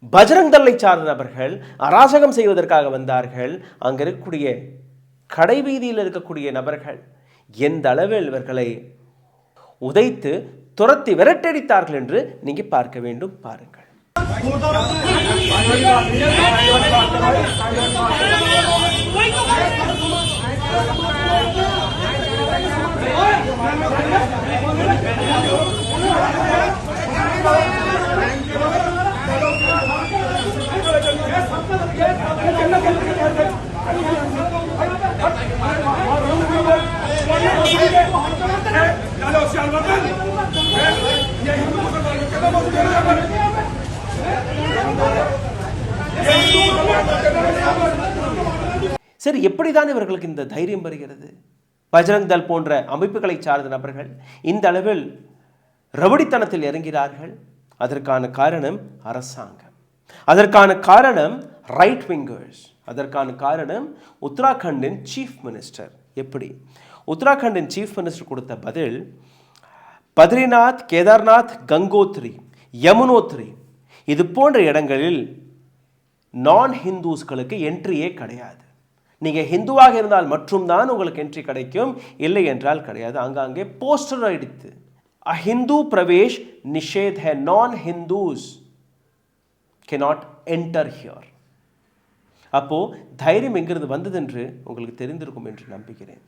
பஜ்ரங் தளை சார்ந்த நபர்கள் அராஜகம் செய்வதற்காக வந்தார்கள். அங்கே இருக்கக்கூடிய கடைவீதியில் இருக்கக்கூடிய நபர்கள் எந்த அளவில் இவர்களை உதைத்து துரத்தி விரட்டடித்தார்கள் என்று நீங்க பார்க்க வேண்டும். பாருங்கள். சரி, எப்படிதான் இவர்களுக்கு இந்த தைரியம் வருகிறது? பஜ்ரங் தள் போன்ற அமைப்புகளை சார்ந்த நபர்கள் இந்த அளவில் ரவுடித்தனத்தில் இறங்கிறார்கள். அதற்கான காரணம் அரசாங்கம், அதற்கான காரணம் ரைட் விங்கர்ஸ், அதற்கான காரணம் உத்தராகண்டின் சீஃப் மினிஸ்டர். எப்படி? உத்தராகண்டின் சீஃப் மினிஸ்டர் கொடுத்த பதில், பத்ரிநாத், கேதார்நாத், கங்கோத்ரி, யமுனோத்ரி இது போன்ற இடங்களில் நான் ஹிந்துஸ்களுக்கு என்ட்ரியே கிடையாது. நீங்கள் ஹிந்துவாக இருந்தால் மட்டும்தான் உங்களுக்கு என்ட்ரி கிடைக்கும், இல்லை என்றால் கிடையாது. அங்கங்கே போஸ்டர் அடித்து அஹிந்து பிரவேஷ் நிஷேத் ஹை, நான் ஹிந்துஸ் cannot enter here. அப்போ தைரியம் எங்கிருந்து வந்தது என்று உங்களுக்கு தெரிந்திருக்கும் என்று நம்புகிறேன்.